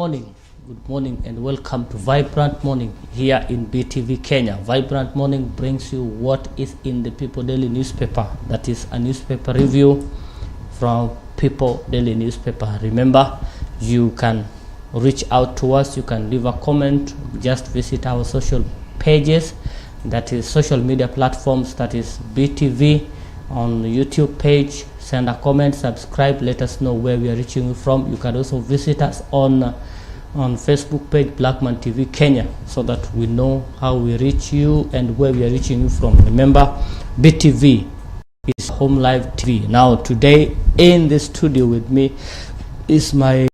Good morning, and welcome to Vibrant Morning here in BTV Kenya. Vibrant Morning brings you what is in the People Daily newspaper. That is a newspaper review from People Daily newspaper. Remember, you can reach out to us. You can leave a comment. Just visit our social pages. That is social media platforms. That is BTV on the YouTube page. Send a comment, subscribe, let us know where we are reaching you from. You can also visit us on Facebook page Blackman TV Kenya, so that we know how we reach you and where we are reaching you from. Remember, BTV is home live TV. Now today in the studio with me is my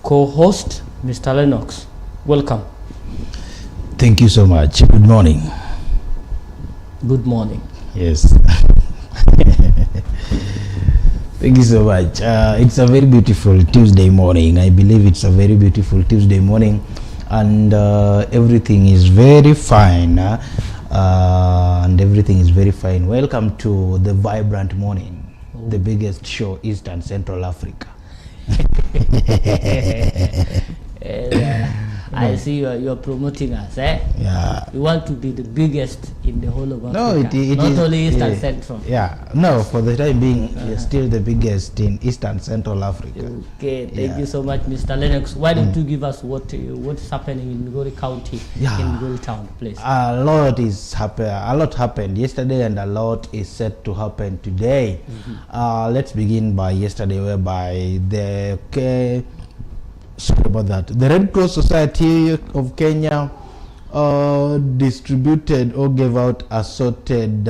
co-host, Mr. Lennox. Welcome. Thank you so much. Good morning. Good morning. Yes. Thank you so much. It's a very beautiful Tuesday morning. I believe it's a very beautiful Tuesday morning, and everything is very fine. Welcome to the Vibrant Morning, the biggest show East and Central Africa. I see you're promoting us, eh? Yeah. We want to be the biggest in the whole of Africa. No, it not is, only East and Central. Yeah. No, for the time being, you're still the biggest in East and Central Africa. Okay, thank you so much, Mr. Lennox. Why don't you give us what's happening in Migori County, in Migori Town, please? A lot happened yesterday, and a lot is set to happen today. Let's begin by yesterday, whereby the Red Cross Society of Kenya distributed or gave out assorted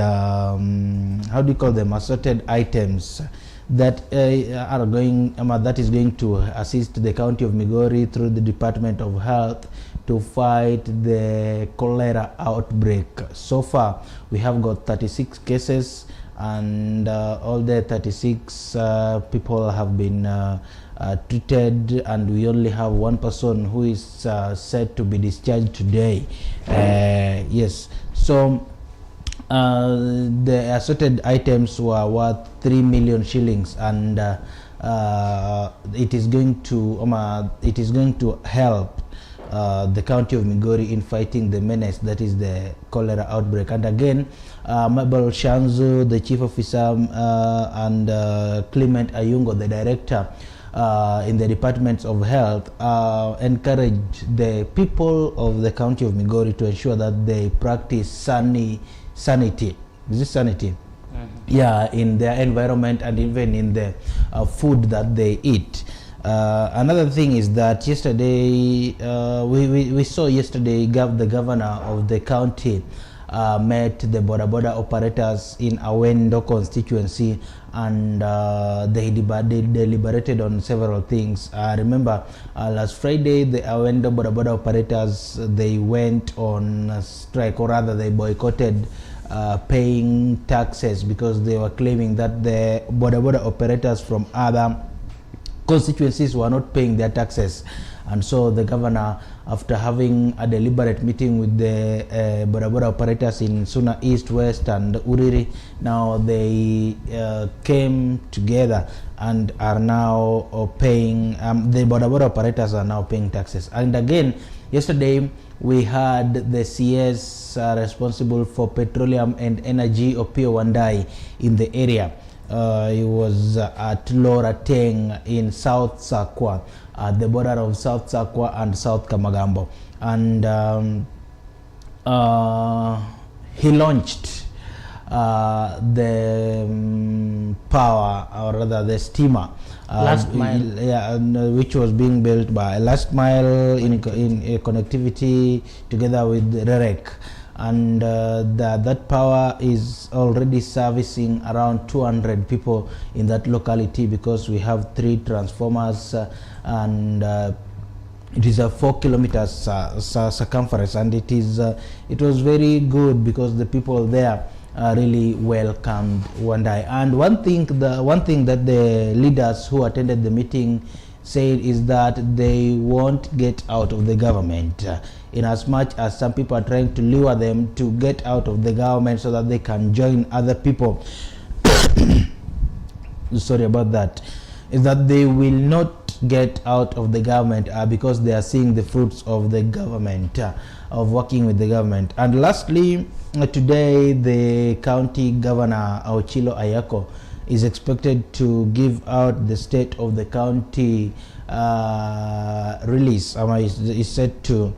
assorted items that that is going to assist the county of Migori through the Department of Health to fight the cholera outbreak. So far we have got 36 cases, and all the 36 people have been treated, and we only have one person who is said to be discharged today. Yes, so the assorted items were worth 3 million shillings, and it is going to help the county of Migori in fighting the menace that is the cholera outbreak. And again, Mabel Shanzu, the chief officer, and Clement Ayungo, the director in the Department of Health, encourage the people of the county of Migori to ensure that they practice sanity. Is this sanity? Yeah, in their environment and even in the food that they eat. Another thing is that yesterday, we saw yesterday the governor of the county met the border operators in Awendo constituency, and they deliberated on several things. Remember, last Friday, the Awendo border operators, they went on strike, or rather they boycotted paying taxes, because they were claiming that the border operators from other constituencies were not paying their taxes. And so the governor, after having a deliberate meeting with the border operators in Suna East, West and Uriri, now they came together and are now paying, the border operators are now paying taxes. And again, yesterday we had the CS responsible for petroleum and energy, Opio Wandai, in the area. He was at Lora Teng in South Sakwa, at the border of South Sakwa and South Kamagambo, and he launched the power, or rather the steamer, Last Mile, which was being built by Last Mile in connectivity together with REREC. And that power is already servicing around 200 people in that locality, because we have 3 transformers, and it is a 4 kilometers circumference, and it was very good because the people there really welcomed Wandai. And one thing that the leaders who attended the meeting said is that they won't get out of the government, in as much as some people are trying to lure them to get out of the government so that they can join other people. Sorry about that. Is that they will not get out of the government because they are seeing the fruits of the government, of working with the government. And lastly, today the county governor Ochilo Ayako is expected to give out the state of the county release. Is set to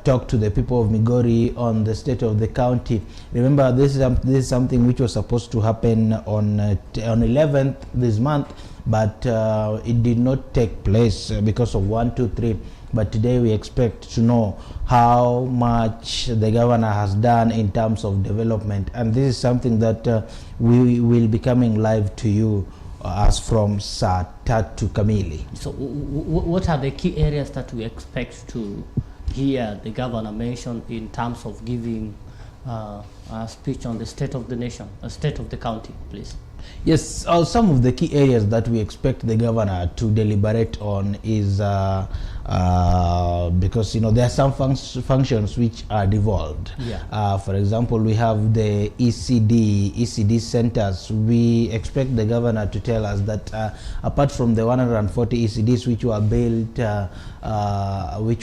talk to the people of Migori on the state of the county. Remember, this is something which was supposed to happen on 11th this month, but it did not take place because of 1, 2, 3. But today we expect to know how much the governor has done in terms of development, and this is something that we will be coming live to you as from saa tatu kamili. So what are the key areas that we expect to hear the governor mention in terms of giving a speech on the state of the nation, a state of the county, please? Yes, some of the key areas that we expect the governor to deliberate on is because there are some functions which are devolved. Yeah. For example, we have the ECD centers. We expect the governor to tell us that apart from the 140 ECDs which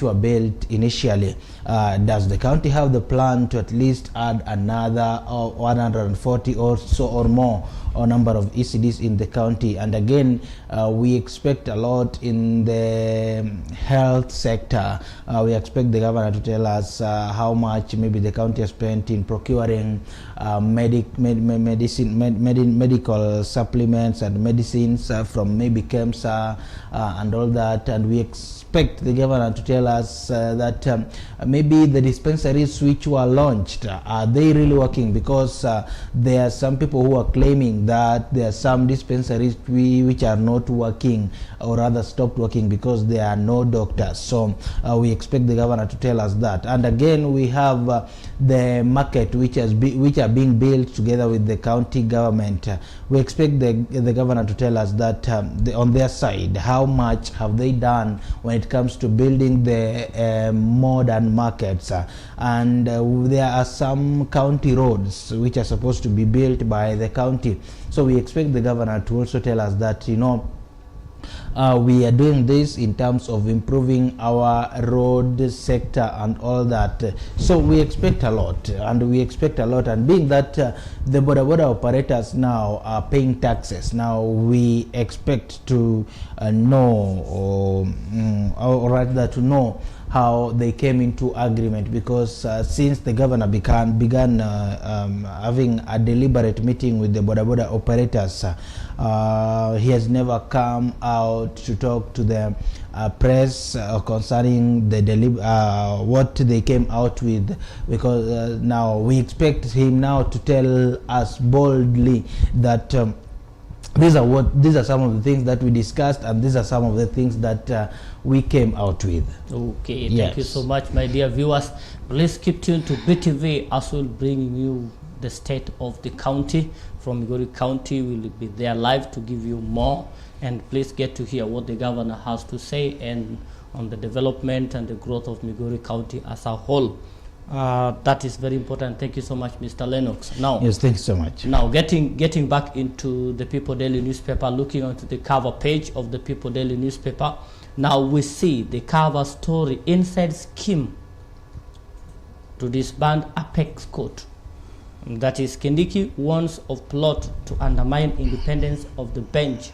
were built initially, does the county have the plan to at least add another 140 or so or more or number of ECDs in the county? And again, we expect a lot in the health sector. We expect the governor to tell us how much maybe the county has spent in procuring medical supplements and medicines from maybe KEMSA and all that. And we expect the governor to tell us that maybe the dispensaries which were launched, are they really working? Because there are some people who are claiming that there are some dispensaries which are not working, or rather stopped working because there are no doctors. So we expect the governor to tell us that. And again, we have the market which are being built together with the county government. We expect the governor to tell us that on their side, how much have they done when it comes to building the modern markets. And there are some county roads which are supposed to be built by the county. So we expect the governor to also tell us that, we are doing this in terms of improving our road sector and all that. So we expect a lot, and being that the border operators now are paying taxes, now we expect to know, or rather to know how they came into agreement, because since the governor began having a deliberate meeting with the border operators, he has never come out to talk to the press concerning the what they came out with, because now we expect him now to tell us boldly that these are some of the things that we discussed, and these are some of the things that we came out with. Okay, yes. Thank you so much, my dear viewers. Please keep tuned to BTV as we'll bring you the state of the county from Migori County. We'll be there live to give you more, and please get to hear what the governor has to say and on the development and the growth of Migori County as a whole. That is very important. Thank you so much, Mr. Lennox. Now, yes, thank you so much. Now, getting back into the People Daily newspaper, looking onto the cover page of the People Daily newspaper, now we see the cover story: inside scheme to disband Apex Court. That is, Kindiki warns of plot to undermine independence of the bench,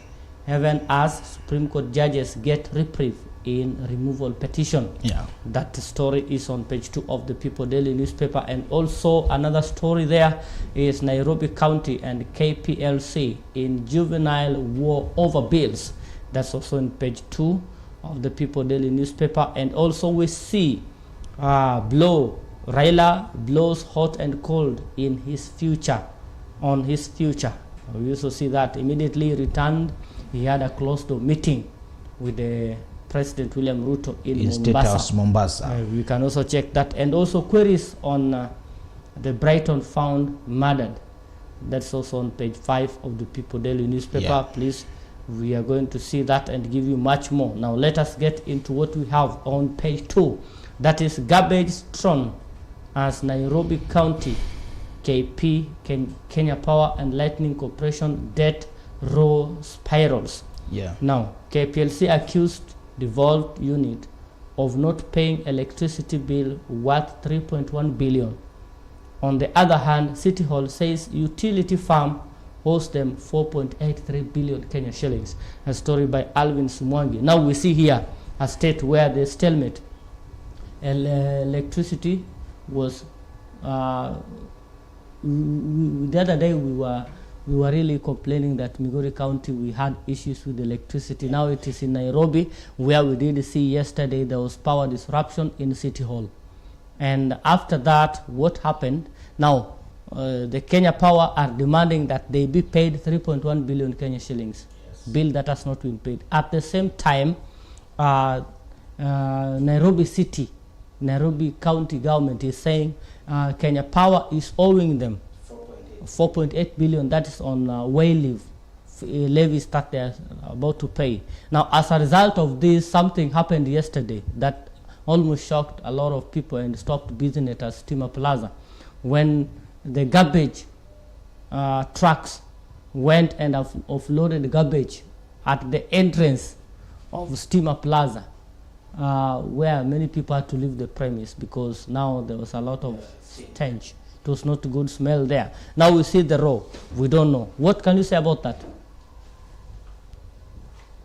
even as Supreme Court judges get reprieve in removal petition. Yeah, that story is on page 2 of the People Daily newspaper. And also another story there is Nairobi County and KPLC in juvenile war over bills. That's also on page 2 of the People Daily newspaper. And also we see Raila blows hot and cold in his future, on his future. We also see that immediately returned, he had a closed door meeting with the President William Ruto in State House, Mombasa. We can also check that. And also queries on the Brighton found murdered. That's also on page 5 of the People Daily newspaper. Yeah. Please, we are going to see that and give you much more. Now let us get into what we have on page 2. That is garbage strewn as Nairobi County, KP, Kenya Power and Lightning Corporation debt row spirals. Yeah. Now, KPLC accused the Vault unit of not paying electricity bill worth 3.1 billion. On the other hand, City Hall says utility firm owes them 4.83 billion Kenya shillings. A story by Alvin Sumwangi. Now we see here a state where the stalemate electricity was the other day we were really complaining that Migori County we had issues with electricity. Now it is in Nairobi, where we did see yesterday there was power disruption in City Hall. And after that, what happened? Now the Kenya Power are demanding that they be paid 3.1 billion Kenya shillings, yes, bill that has not been paid. At the same time, Nairobi County government is saying Kenya Power is owing them 4.8 billion. That is on way levies that they are about to pay. Now, as a result of this, something happened yesterday that almost shocked a lot of people and stopped business at Steamer Plaza, when the garbage trucks went and offloaded garbage at the entrance of Steamer Plaza, where many people had to leave the premise because now there was a lot of stench. It was not a good smell there. Now we see the raw. We don't know. What can you say about that?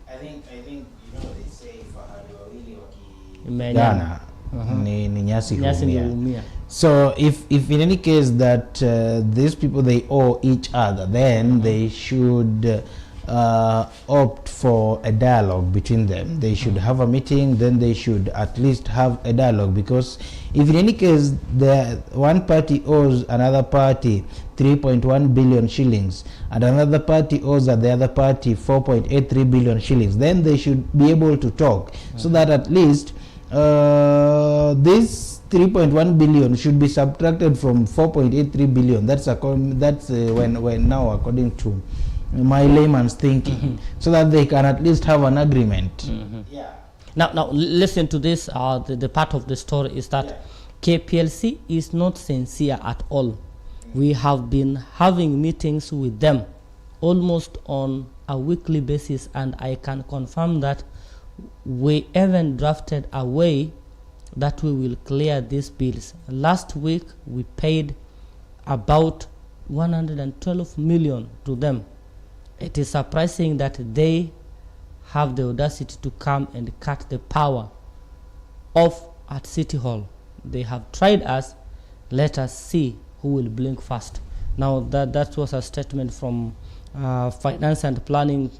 I think they say fahari wawili Imenyana. ni nyasi Nyasi huumia. huumia. So if in any case that these people they owe each other, then they should opt for a dialogue between them. They should have a meeting, then they should at least have a dialogue, because if in any case the one party owes another party 3.1 billion shillings and another party owes the other party 4.83 billion shillings, then they should be able to talk, so that at least this 3.1 billion should be subtracted from 4.83 billion. That's when now according to my layman's thinking, so that they can at least have an agreement. Yeah. Now listen to this. The part of the story is that KPLC is not sincere at all. We have been having meetings with them almost on a weekly basis, and I can confirm that we even drafted a way that we will clear these bills. Last week we paid about 112 million to them. It is surprising that they have the audacity to come and cut the power off at City Hall. They have tried us. Let us see who will blink first. Now that was a statement from Finance and Planning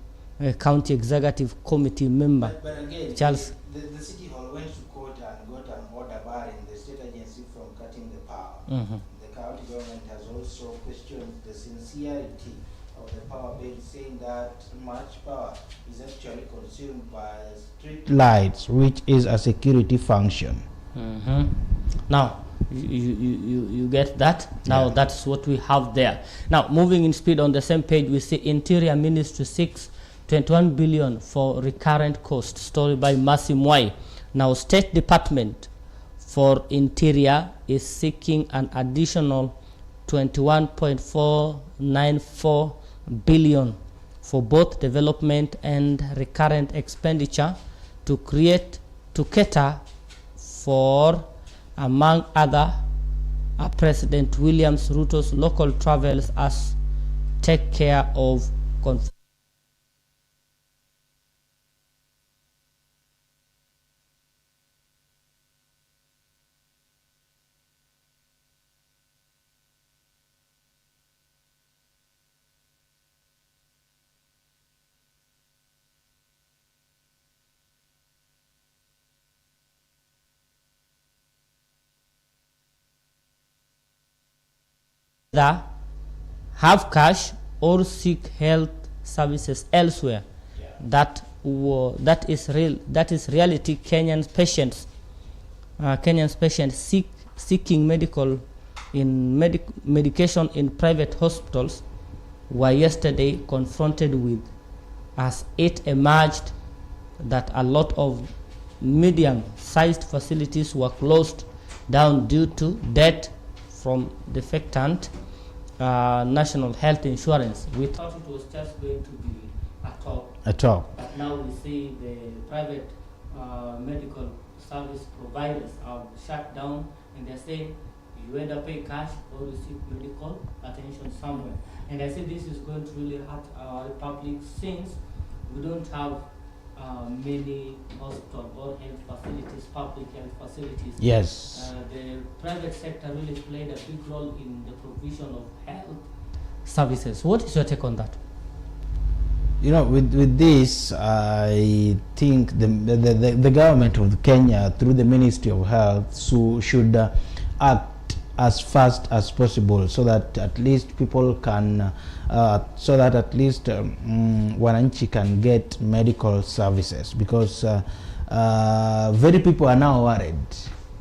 County Executive Committee member. But again, Charles. The City Hall went to court and got an order barring the state agency from cutting the power. The county government has also questioned the sincerity of the power bill, saying that much power is actually consumed by street lights, which is a security function. Now you get that. Now that's what we have there. Now moving in speed on the same page, we see Interior Ministry seeks 21 billion for recurrent cost. Story by Mercy Mwai. Now State Department for Interior is seeking an additional 21.494 billion for both development and recurrent expenditure to cater for, among other, President William Ruto's local travels as take care of have cash or seek health services elsewhere. That is reality. Kenyan patients seeking medication in private hospitals were yesterday confronted with, as it emerged that a lot of medium-sized facilities were closed down due to debt from defectant national health insurance. We thought it was just going to be a talk At all. But now we see the private medical service providers are shut down, and they're saying you either pay cash or receive medical attention somewhere. And I say this is going to really hurt our republic, since we don't have many hospital or health facilities, public health facilities. Yes. The private sector really played a big role in the provision of health services. What is your take on that? You know, with this, I think the government of Kenya, through the Ministry of Health, should act as fast as possible, so that at least people can, wananchi can get medical services, because very people are now worried.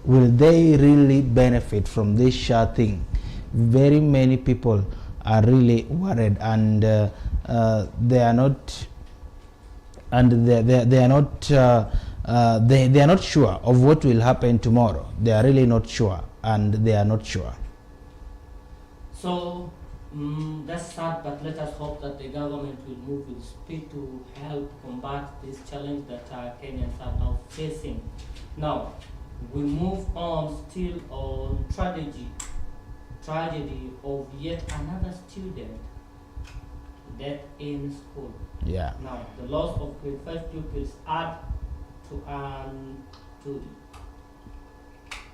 Will they really benefit from this sure thing? Very many people are really worried, and they are not, and they are not sure of what will happen tomorrow. They are really not sure, and they are not sure. So that's sad, but let us hope that the government will move with speed to help combat this challenge that Kenyans are now facing. Now we move on still on tragedy of yet another student death in school. Yeah. Now the loss of grade 5 pupils add to the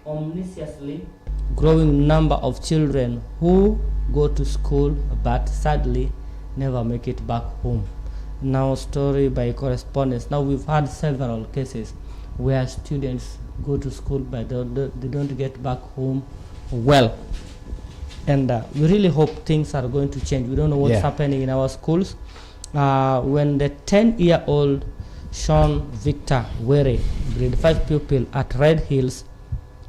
ominously growing number of children who go to school but sadly never make it back home. Now story by correspondence. Now we've had several cases where students go to school but they don't get back home well. And we really hope things are going to change. We don't know what's happening in our schools. When the 10-year-old Sean Victor Were, grade 5 pupil at Red Hills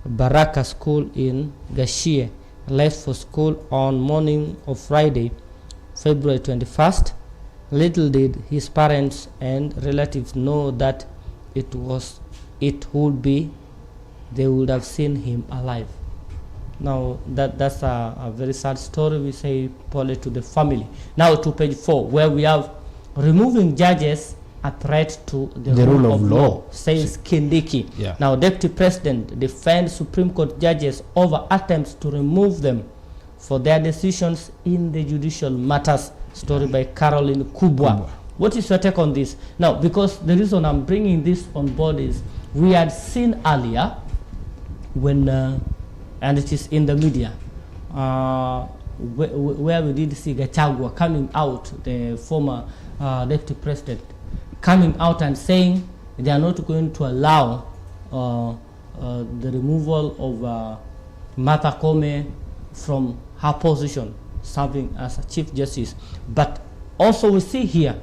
Baraka School in Gashie, left for school on morning of Friday, February 21st, little did his parents and relatives know that they would have seen him alive. Now that's a very sad story. We say probably to the family. Now to page 4, where we have removing judges a threat to the rule of law, says Kindiki. Yeah. Now Deputy President defends Supreme Court judges over attempts to remove them for their decisions in the judicial matters. Story by Caroline Kubwa. What is your take on this? Now, because the reason I'm bringing this on board is we had seen earlier when and it is in the media, where we did see Gachagua coming out, the former deputy president, coming out and saying they are not going to allow the removal of Martha Koome from her position, serving as a Chief Justice. But also we see here,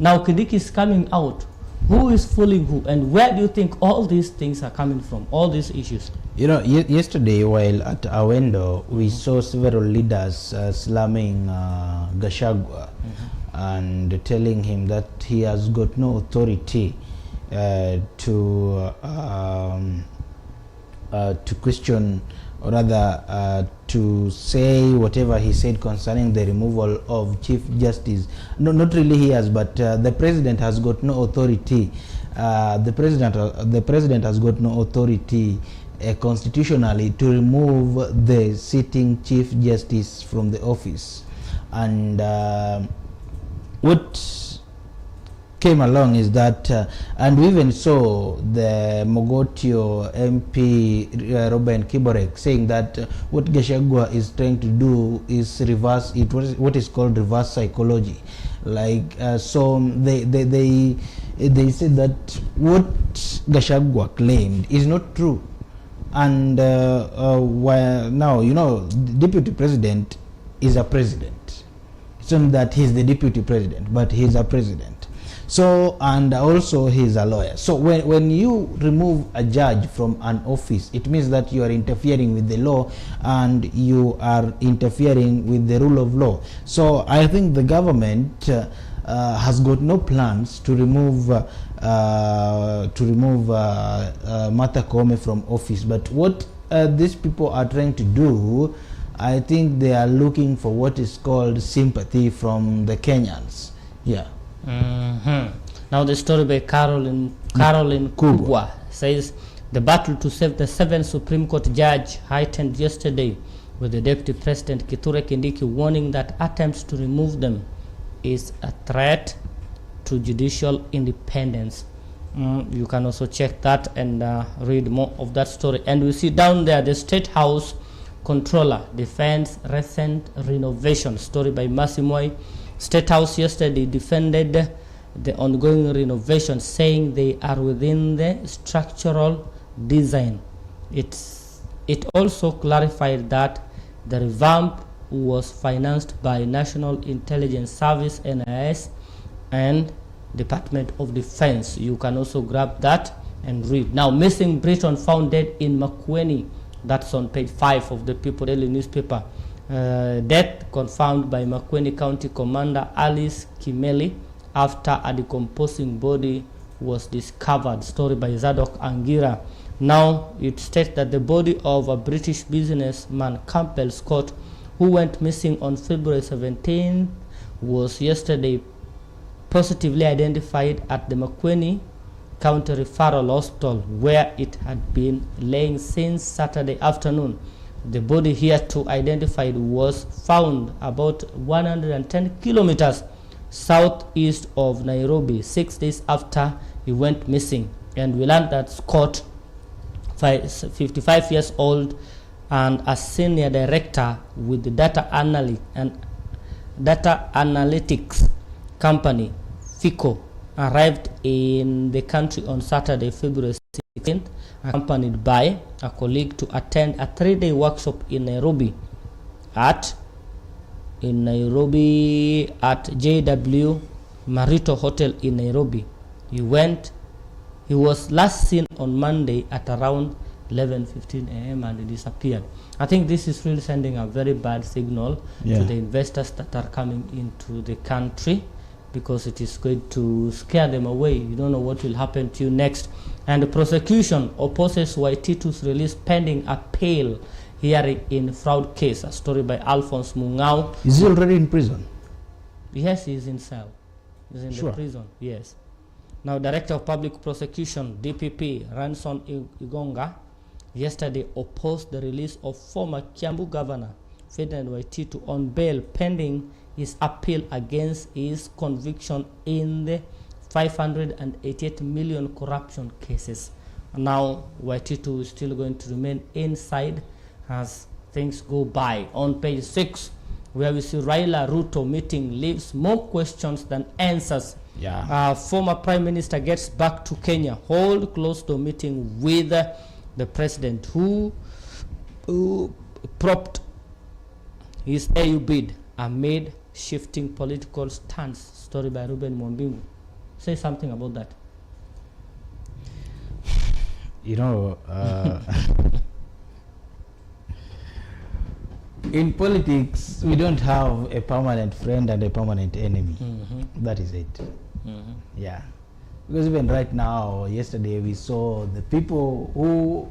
now Kindiki is coming out. Who is fooling who, and where do you think all these things are coming from, all these issues? You know, yesterday while at our window, we saw several leaders slamming Gachagua and telling him that he has got no authority to question, or rather to say whatever he said concerning the removal of Chief Justice. No, not really he has, but the president has got no authority. The president has got no authority constitutionally to remove the sitting Chief Justice from the office. And what came along is that, and we even saw the Mogotio MP Robin Kiborek saying that what Gachagua is trying to do is reverse it, what is called reverse psychology. Like so they said that what Gachagua claimed is not true. And now, you know, deputy president is a president. It's not that he's the deputy president, but he's a president. So, and also he's a lawyer. So when you remove a judge from an office, it means that you are interfering with the law and you are interfering with the rule of law. So I think the government has got no plans to remove Martha Koome from office. But what these people are trying to do, I think they are looking for what is called sympathy from the Kenyans. Yeah. Now the story by Caroline Kubwa says the battle to save the 7th Supreme Court judge heightened yesterday, with the Deputy President Kithure Kindiki warning that attempts to remove them is a threat to judicial independence. You can also check that and read more of that story. And we see down there the State House Controller defends recent renovation. Story by Masimoi. State House yesterday defended the ongoing renovation, saying they are within the structural design. It also clarified that the revamp was financed by National Intelligence Service (NIS) and Department of Defense. You can also grab that and read. Now, missing Briton found dead in Makueni. That's on page 5 of the People Daily newspaper. Death confirmed by Makueni County Commander Alice Kimeli after a decomposing body was discovered. Story by Zadok Angira. Now, it states that the body of a British businessman, Campbell Scott, who went missing on February 17th, was yesterday positively identified at the Makueni County Referral Hospital, where it had been laying since Saturday afternoon. The body here to identified was found about 110 kilometers southeast of Nairobi, 6 days after he went missing. And we learned that Scott, 55 years old and a senior director with the data analytics company FICO, arrived in the country on Saturday, February 16th, accompanied by a colleague to attend a 3-day workshop in Nairobi at JW Marito Hotel in Nairobi. He was last seen on Monday at around 11:15 a.m. and he disappeared. I think this is really sending a very bad signal to the investors that are coming into the country, because it is going to scare them away. You don't know what will happen to you next. And the prosecution opposes Waititu's release pending appeal hearing in fraud case. A story by Alphonse Mungau. Is he already in prison? Yes, he is in cell. He's in the prison, yes. Now, Director of Public Prosecution, DPP, Ranson Igonga, yesterday opposed the release of former Kiambu Governor Ferdinand Waititu on bail pending his appeal against his conviction in the 588 million corruption cases. Now, Waititu is still going to remain inside as things go by. On page 6, where we see Raila Ruto meeting leaves more questions than answers. Former Prime Minister gets back to Kenya, hold closed-door meeting with the president who propped his AU bid amid shifting political stance. Story by Ruben Mwambingu. Say something about that. You know, in politics, we don't have a permanent friend and a permanent enemy. That is it. Yeah. Because even right now, yesterday, we saw the people who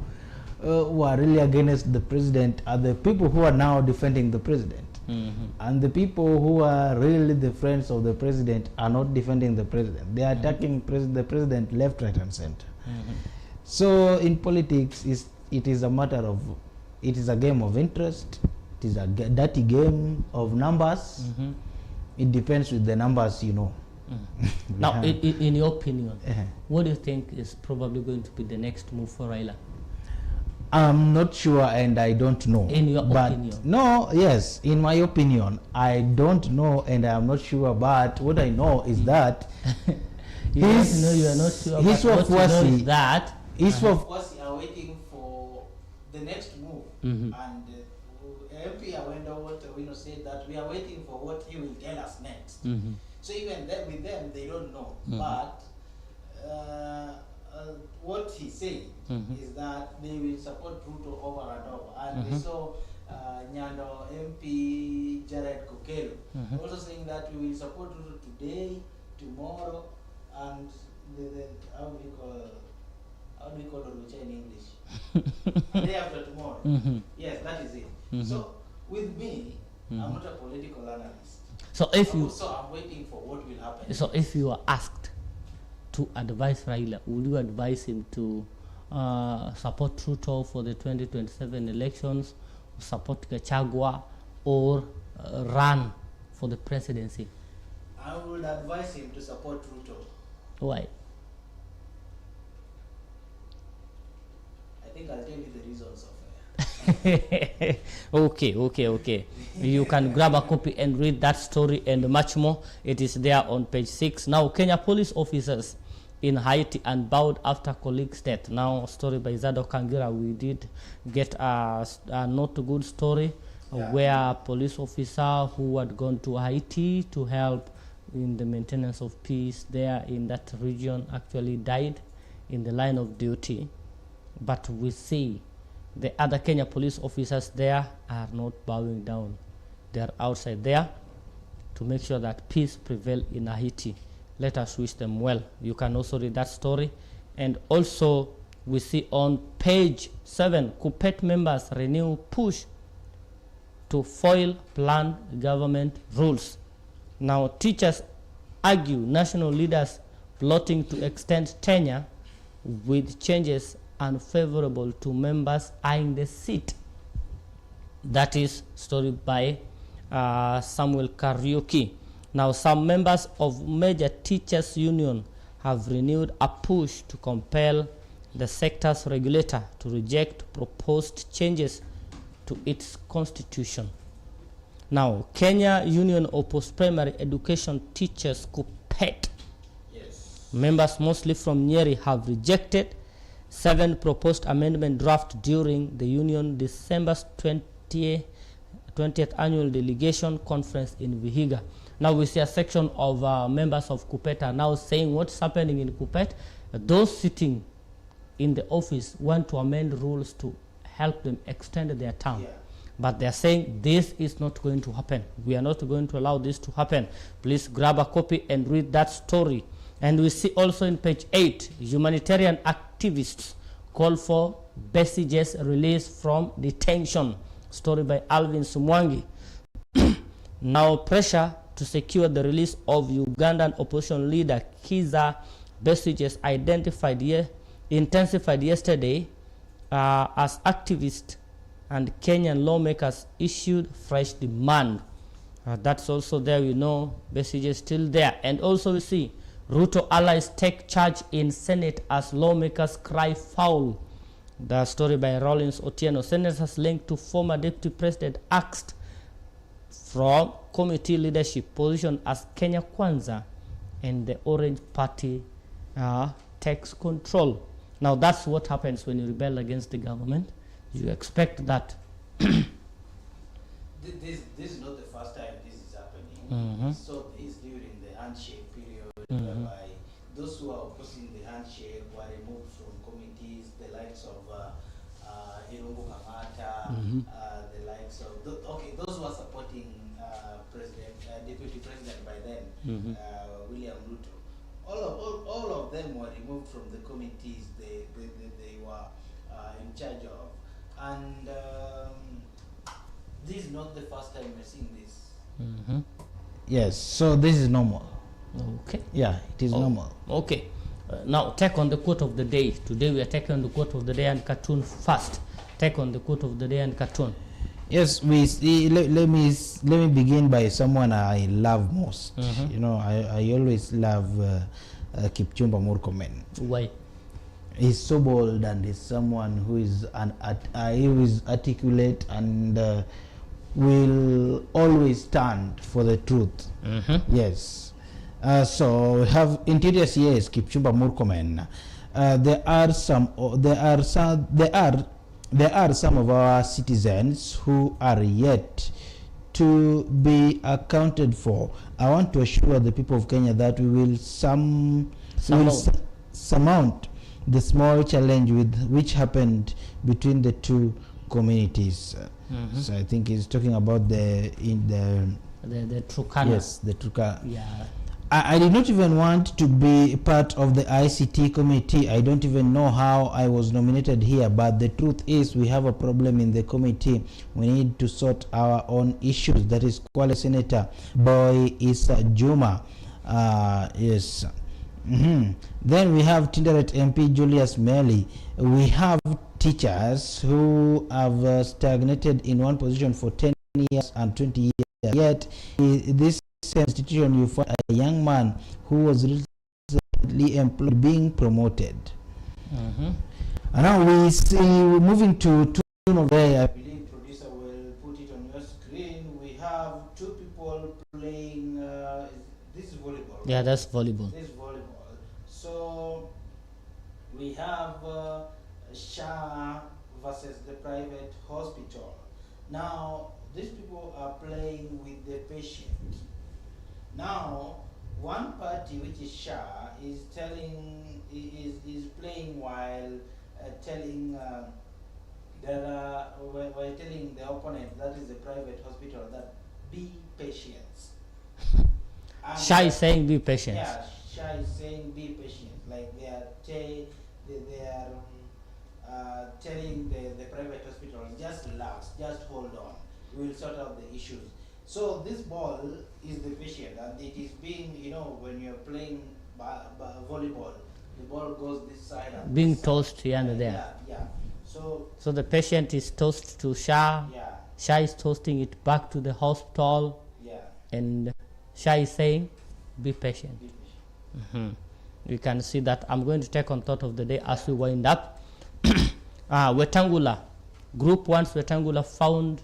are really against the president are the people who are now defending the president. And the people who are really the friends of the president are not defending the president. They are attacking the president left, right, and center. So in politics, it is a matter of, it is a game of interest. It is a dirty game of numbers. It depends with the numbers, you know. Now, in your opinion, what do you think is probably going to be the next move for Raila? I'm not sure and I don't know. In your opinion? No, yes, in my opinion, I don't know and I'm not sure, but what I know is that you are not sure, his but what you know is that his are waiting for the next move. And MP Awendo said that we are waiting for what he will tell us next. So even then, with them, they don't know. But what he said is that they will support Ruto over and over. And we saw Nyando MP Jared Kokelo also saying that we will support Ruto today, tomorrow, and how do we call Olucha in English? Day after tomorrow. Yes, that is it. So with me, I'm not a political analyst. So if you, so I'm waiting for what will happen So if you are asked to advise Raila, would you advise him to support Ruto for the 2027 elections, support Gachagua, or run for the presidency? I would advise him to support Ruto. Why? I think I'll tell you the reasons of it. Okay. You can grab a copy and read that story and much more. It is there on page 6. Now, Kenya police officers in Haiti unbowed after colleague's death. Now, a story by Zado Kangira. We did get a not good story where a police officer who had gone to Haiti to help in the maintenance of peace there in that region actually died in the line of duty. But we see the other Kenya police officers there are not bowing down. They are outside there to make sure that peace prevails in Haiti. Let us wish them well. You can also read that story. And also we see on page 7, Kupet members renew push to foil planned government rules. Now teachers argue national leaders plotting to extend tenure with changes unfavorable to members eyeing the seat. That is story by Samuel Kariuki. Now some members of major teachers union have renewed a push to compel the sector's regulator to reject proposed changes to its constitution. Now Kenya Union of Post-Primary Education Teachers KUPPET, members mostly from Nyeri, have rejected 7 proposed amendment draft during the union December 20th annual delegation conference in Vihiga. Now we see a section of members of KUPPET are now saying what's happening in KUPPET. Those sitting in the office want to amend rules to help them extend their term. But they are saying this is not going to happen. We are not going to allow this to happen. Please grab a copy and read that story. And we see also in page 8, humanitarian activists call for Besige's release from detention. Story by Alvin Sumwangi. Now pressure to secure the release of Ugandan opposition leader Kiza Besige's intensified yesterday as activists and Kenyan lawmakers issued fresh demand. That's also there, we know Besige is still there. And also we see Ruto allies take charge in Senate as lawmakers cry foul. The story by Rollins Otieno. Senators linked to former deputy president axed from committee leadership position as Kenya Kwanza and the Orange Party takes control. Now that's what happens when you rebel against the government. You expect that. This is not the first time this is happening. So this during the handshake period, whereby those who are opposing the handshake were removed from committees, the likes of Irungu Kamata, the likes of those who are supporting deputy president by then, William Ruto. All of them were removed from the committees they were in charge of. And this is not the first time we're seeing this. Yes, so this is normal. Okay. Yeah, it is normal. Okay. Now take on the quote of the day. Today we are taking on the quote of the day and cartoon first. Take on the quote of the day and cartoon. Yes, we see, let me begin by someone I love most. You know, I always love Kipchumba Murkomen. Why? He's so bold and he's someone who is articulate and will always stand for the truth. Yes. So we have interior CS Kipchumba Murkomen. There are some of our citizens who are yet to be accounted for. I want to assure the people of Kenya that we will surmount the small challenge which happened between the two communities. So I think he's talking about the Turkana. Yes, the Turkana. Yeah. I did not even want to be part of the ICT committee. I don't even know how I was nominated here, but the truth is we have a problem in the committee. We need to sort our own issues. That is Kwale Senator Boy Issa Juma. Yes. Then we have Tinderet MP Julius Meli. We have teachers who have stagnated in one position for 10 years and 20 years. Yet, this institution, you find a young man who was recently employed being promoted. And now we see, moving to tune of the day, I believe producer will put it on your screen. We have two people playing, this is volleyball. Yeah, that's volleyball. This is volleyball. So we have Shah versus the private hospital. Now these people are playing with the patient. Now one party, which is Shah, is telling is playing while telling while telling the opponent, that is the private hospital, that be patient. Shah is saying be patient. Yeah, Shah is saying be patient. Like they are telling the private hospital, just relax, just hold on. We will sort out the issues. So this ball is the patient, and it is being, when you're playing volleyball, the ball goes this side and Being this tossed side. here and there. Yeah. So the patient is tossed to Shah. Yeah. Shah is tossing it back to the hospital. Yeah. And Shah is saying, be patient. Be patient. You can see that. I'm going to take on thought of the day as we wind up. Wetangula. Group 1's Wetangula found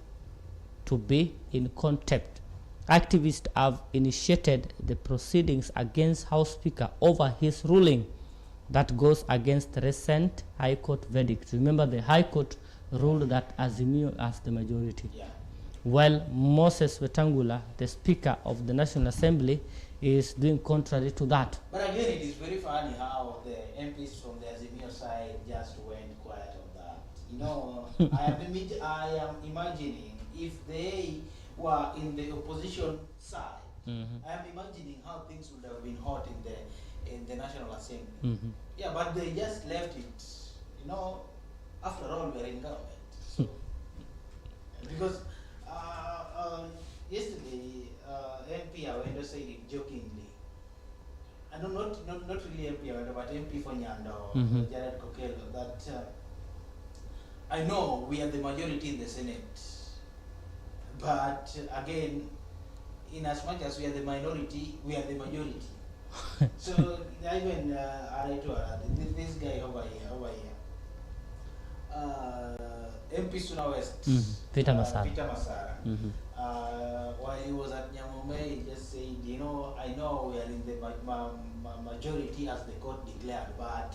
to be in contempt. Activists have initiated the proceedings against House Speaker over his ruling that goes against recent High Court verdict. Remember, the High Court ruled that Azimio as the majority. Yeah. Well, Moses Wetangula, the Speaker of the National Assembly, is doing contrary to that. But again, it is very funny how the MPs from the Azimio side just went quiet on that. I am imagining if they were in the opposition side, I am imagining how things would have been hot in the National Assembly. Yeah, but they just left it. After all, we are in government. So, because yesterday, MP Awendo said it jokingly. I know not really MP Awendo, but MP for Nyando, Jared Kokelo, that I know we are the majority in the Senate, but again, in as much as we are the minority, we are the majority. So even this guy over here, MP Suna West, Peter Masara. While he was at Nyamome, he just said, I know we are in the majority as the court declared, but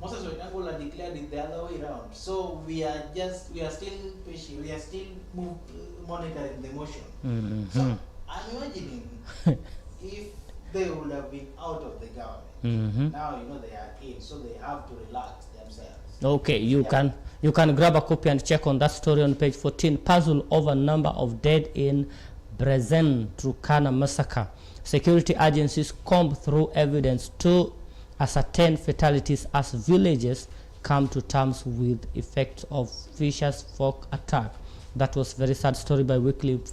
Moses Wetangula declared it the other way around. So we are still patient, we are still monitoring the motion. So I'm imagining if they would have been out of the government. Now they are in, so they have to relax themselves. Okay, you can grab a copy and check on that story on page 14. Puzzle over number of dead in Brezen Turkana massacre. Security agencies comb through evidence to ascertain fatalities as villages come to terms with effects of vicious folk attack. That was very sad story by Wycliffe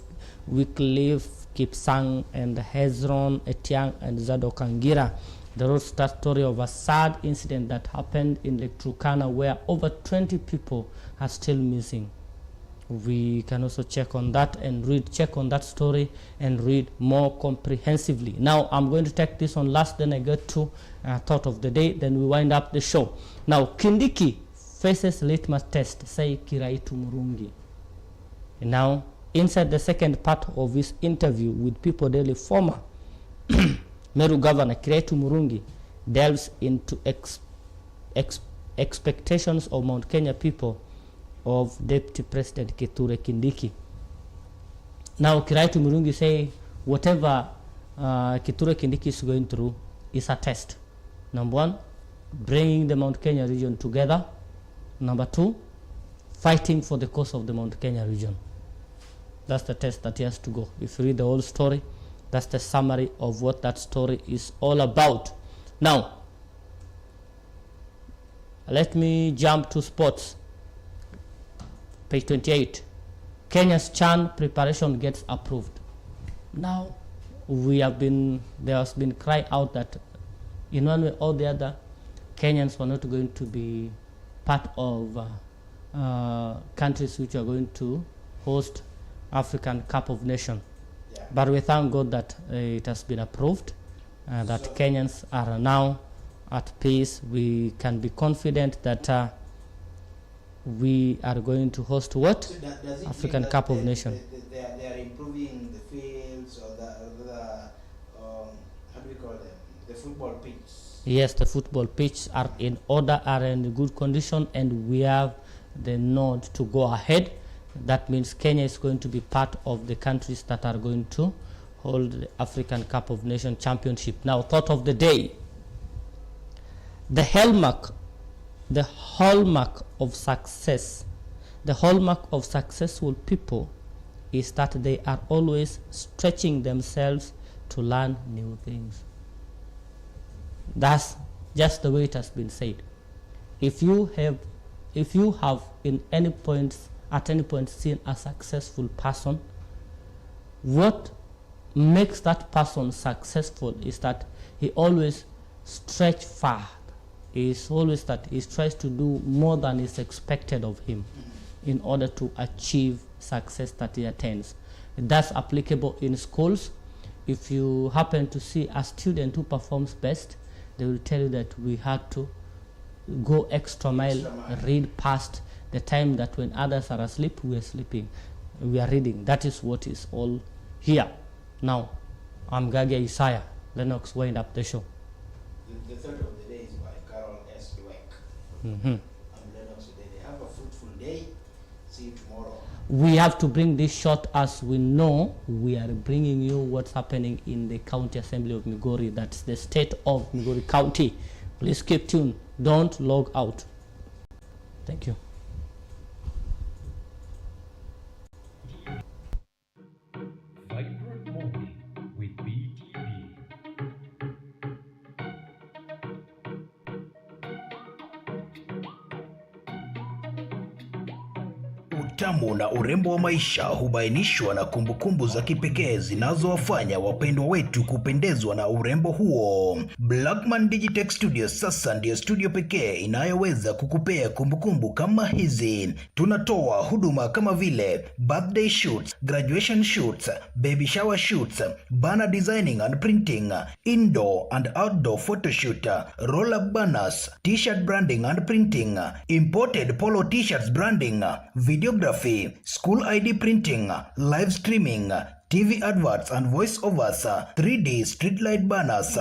Kipsang and Hezron Etiang and Zadok Angira. They wrote that story of a sad incident that happened in Lake Turkana where over 20 people are still missing. We can also check on that and check on that story and read more comprehensively. Now I'm going to take this on last, then I get to thought of the day, then we wind up the show. Now Kindiki faces litmus test, say Kiraitu Murungi. And now inside the second part of his interview with People Daily, former Meru Governor Kiraitu Murungi delves into expectations of Mount Kenya people of Deputy President Kithure Kindiki. Now Kiraitu Murungi say whatever Kithure Kindiki is going through is a test. Number one, bringing the Mount Kenya region together. Number two, fighting for the cause of the Mount Kenya region. That's the test that he has to go. If you read the whole story, that's the summary of what that story is all about. Now, let me jump to sports. Page 28. Kenya's CHAN preparation gets approved. Now, there has been cry out that in one way or the other, Kenyans were not going to be part of countries which are going to host African Cup of Nations. Yeah. But we thank God that it has been approved, that Kenyans are now at peace. We can be confident that we are going to host what? So does it African Cup of Nations. They are improving the fields or the how do we call them? The football pitch. Yes, the football pitch are in order, are in good condition, and we have the nod to go ahead. That means Kenya is going to be part of the countries that are going to hold the African Cup of Nations Championship. Now, thought of the day. The hallmark of success, the hallmark of successful people is that they are always stretching themselves to learn new things. That's just the way it has been said. If you have at any point seen a successful person, what makes that person successful is that he always stretch far. Is always that he tries to do more than is expected of him in order to achieve success that he attains. That's applicable in schools. If you happen to see a student who performs best, they will tell you that we had to go extra mile, read past the time that when others are asleep, we are sleeping, we are reading. That is what is all here. Now, I'm Gagia Isaiah. Lennox, wind up the show. The third of the day is by Carol S. Dweck. Mm-hmm. I'm Lennox today. They have a fruitful day. See you tomorrow. We have to bring this short as we know we are bringing you what's happening in the County Assembly of Migori. That's the state of Migori County. Please keep tuned. Don't log out. Thank you. Vibrant Morning with BTV. Utamu na urembo wa maisha hubainishwa na kumbukumbu za kipekee zinazowafanya wapendwa wetu kupendezwa na urembo huo. Blackman Digitech Studios sasa ndiyo studio pekee inayoweza kukupea kumbukumbu kama hizi. Tunatoa huduma kama vile birthday shoots, graduation shoots, baby shower shoots, banner designing and printing, indoor and outdoor photoshoot, roll-up banners, t-shirt branding and printing, imported polo t-shirts branding, videography, school ID printing, live streaming, TV adverts and voiceovers, 3D streetlight banners,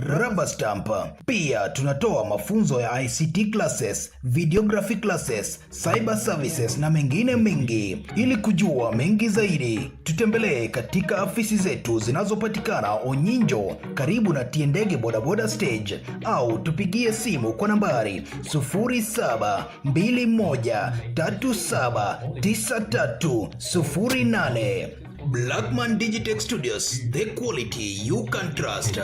rubber stamp. Pia tunatoa mafunzo ya ICT classes, videography classes, cyber services na mengine mengi. Ili kujua mengi zaidi, tutembelee katika afisi zetu zinazopatikana Onyinjo karibu na Tiendege bodaboda stage, au tupigie simu kwa nambari 0721379308. Blackman Digitech Studios, the quality you can trust.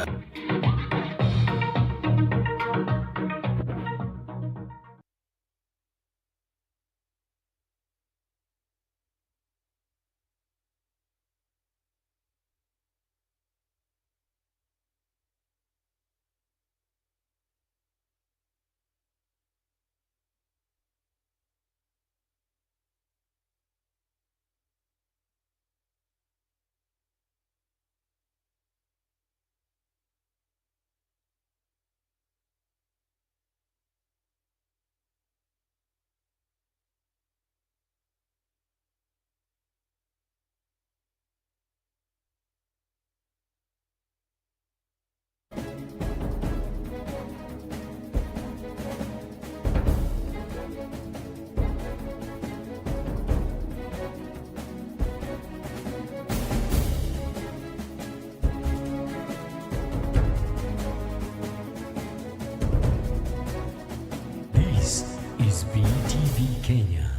This is BTV Kenya,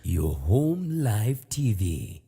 your home live TV.